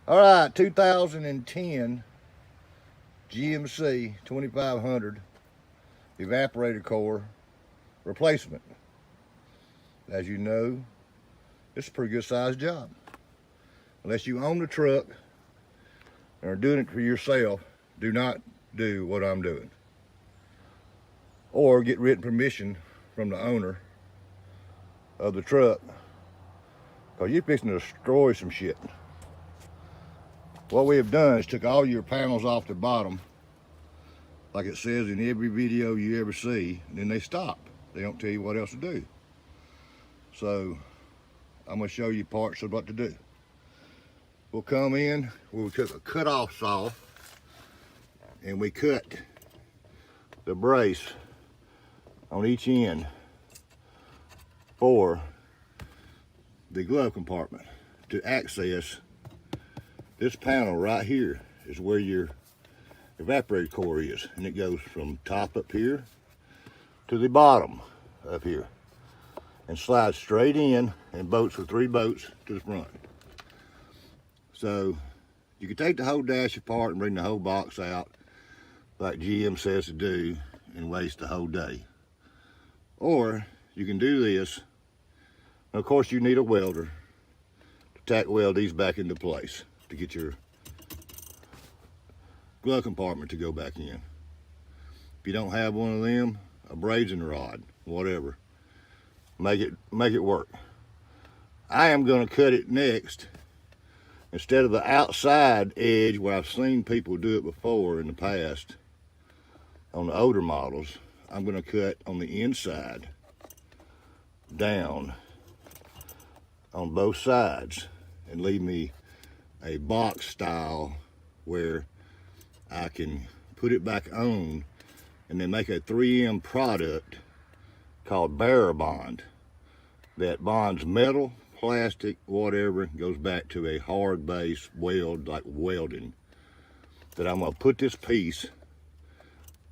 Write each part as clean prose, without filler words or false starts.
All right, 2010 GMC 2500 evaporator core replacement. As you know, it's a pretty good sized job. Unless you own the truck and are doing it for yourself, do not do what I'm doing. Or get written permission from the owner of the truck, because you're fixing to destroy some shit. What we have done is took all your panels off the bottom, like it says in every video you ever see, and then they stop. They don't tell you what else to do. So I'm going to show you parts of what to do. We'll come in, we took a cut-off saw, and we cut the brace on each end for the glove compartment to access this panel right here. Is where your evaporator core is, and it goes from top up here to the bottom up here and slides straight in and bolts with 3 bolts to the front. So you can take the whole dash apart and bring the whole box out like GM says to do and waste the whole day, or you can do this. Of course, you need a welder to tack weld these back into place to get your glove compartment to go back in. If you don't have one of them, a brazing rod, whatever, make it work. I am going to cut it next. Instead of the outside edge where I've seen people do it before in the past on the older models, I'm going to cut on the inside down on both sides and leave me a box style where I can put it back on and then make a 3M product called Barrier Bond that bonds metal, plastic, whatever, goes back to a hard base weld, like welding, that I'm going to put this piece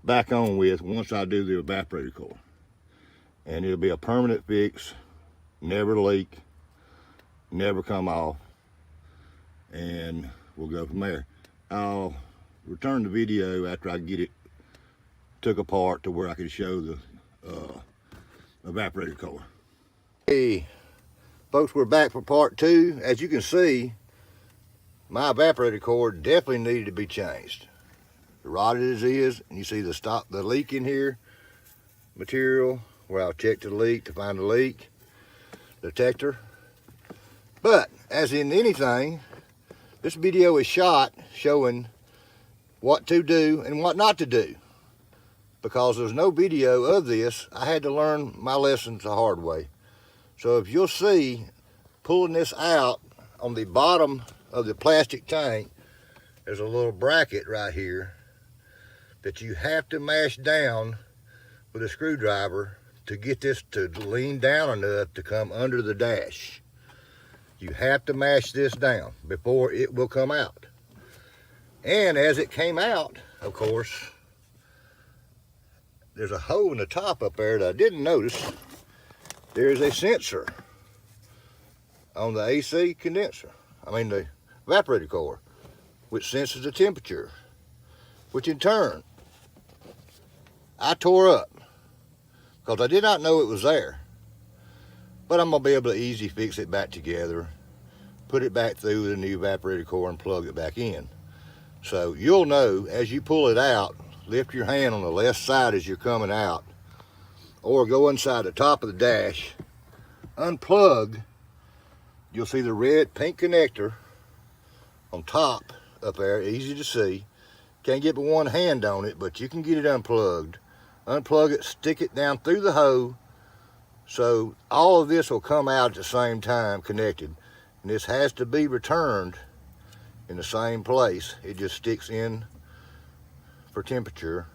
back on with once I do the evaporator core. And it'll be a permanent fix, never leak, never come off, and we'll go from there. I'll return the video after I get it took apart to where I can show the evaporator core. Hey folks, we're back for part 2. As you can see, my evaporator core definitely needed to be changed. Rotted as is, and you see the leak in here material where I'll check the leak to find the leak detector. But as in anything, this video is shot showing what to do and what not to do. Because there's no video of this, I had to learn my lessons the hard way. So if you'll see, pulling this out on the bottom of the plastic tank, there's a little bracket right here that you have to mash down with a screwdriver to get this to lean down enough to come under the dash. You have to mash this down before it will come out. And as it came out, of course, there's a hole in the top up there that I didn't notice. There's a sensor on the AC condenser, the evaporator core, which senses the temperature, which in turn I tore up because I did not know it was there. But I'm going to be able to easily fix it back together, put it back through the new evaporator core and plug it back in. So you'll know as you pull it out, lift your hand on the left side as you're coming out, or go inside the top of the dash, unplug, you'll see the red pink connector on top up there, easy to see. Can't get but one hand on it, but you can get it unplugged. Unplug it, stick it down through the hole, so all of this will come out at the same time connected. And this has to be returned in the same place. It just sticks in for temperature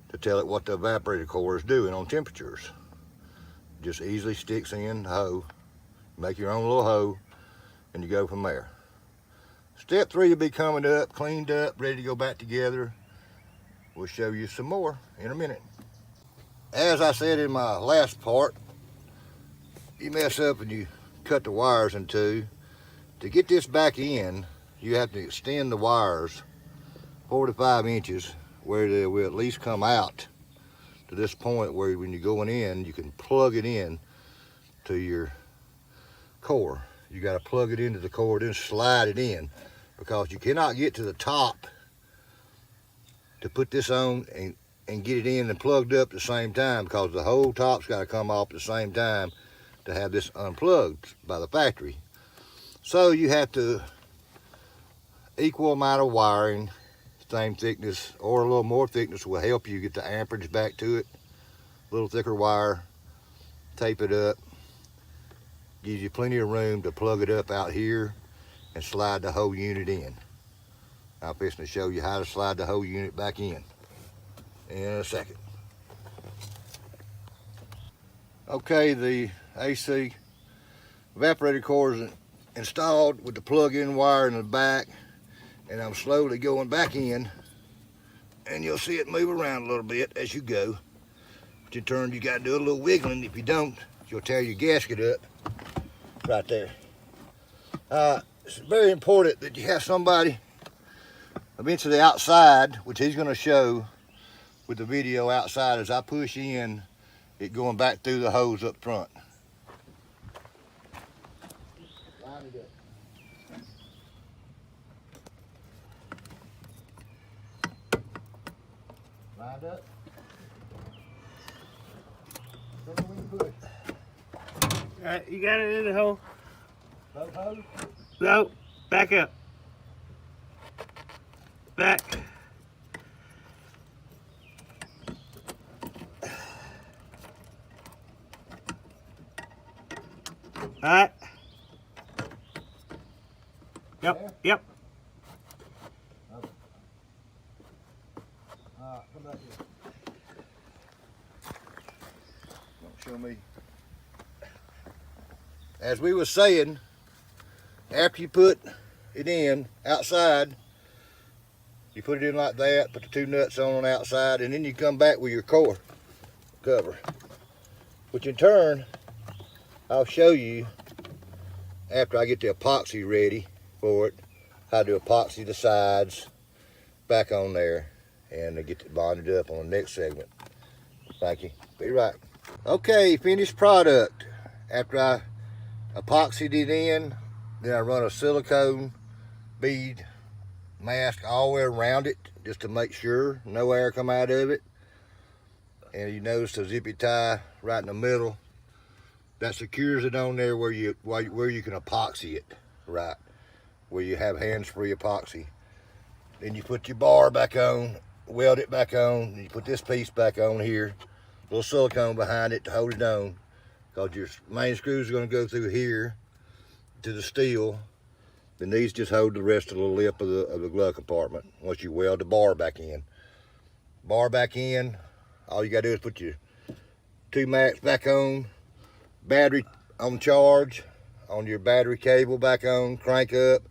to tell it what the evaporator core is doing on temperatures. Just easily sticks in the hole. Make your own little hole and you go from there. Step 3 will be coming up, cleaned up, ready to go back together. We'll show you some more in a minute. As I said in my last part, you mess up and you cut the wires in two. To get this back in, you have to extend the wires 45 inches where they will at least come out to this point where when you're going in, you can plug it in to your core. You got to plug it into the core, then slide it in, because you cannot get to the top to put this on and get it in and plugged up at the same time, because the whole top's got to come off at the same time to have this unplugged by the factory. So you have to equal amount of wiring, same thickness or a little more thickness will help you get the amperage back to it. A little thicker wire, tape it up, gives you plenty of room to plug it up out here and slide the whole unit in. I'm fixing to show you how to slide the whole unit back in a second. Okay, the AC evaporator core is installed with the plug-in wire in the back, and I'm slowly going back in, and you'll see it move around a little bit as you go. But in turn, you got to do a little wiggling. If you don't, you'll tear your gasket up right there. It's very important that you have somebody eventually outside, which he's going to show with the video outside as I push in, it going back through the hose up front. Line it up. Lined up. Show me when you push. Alright, you got it in the hole? Both hose? No, back up. Back. Alright. Yep, yep. Okay. Come back here. Don't show me. As we were saying, after you put it in outside, you put it in like that, put the two nuts on the outside, and then you come back with your core cover, which in turn I'll show you after I get the epoxy ready for it, how to epoxy the sides back on there and to get it bonded up on the next segment. Thank you. Be right. Okay, finished product. After I epoxied it in, then I run a silicone bead mask all the way around it just to make sure no air come out of it. And you notice the zippy tie right in the middle. That secures it on there where you can epoxy it, right? Where you have hands-free epoxy. Then you put your bar back on, weld it back on, and you put this piece back on here. A little silicone behind it to hold it on, because your main screws are going to go through here to the steel. Then these just hold the rest of the lip of the glove compartment once you weld the bar back in. Bar back in, all you got to do is put your two mats back on, battery on charge, on your battery cable back on, crank up,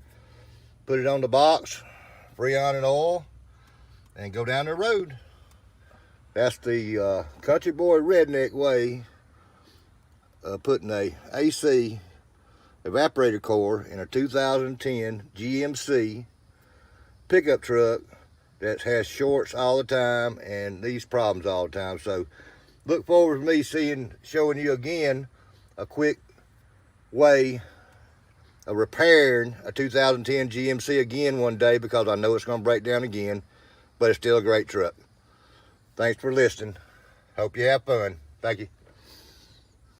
put it on the box, Freon and oil, and go down the road. That's the country boy redneck way of putting a AC evaporator core in a 2010 GMC pickup truck that has shorts all the time and these problems all the time. So look forward to me showing you again a quick way of repairing a 2010 GMC again one day, because I know it's going to break down again, but it's still a great truck. Thanks for listening. Hope you have fun. Thank you.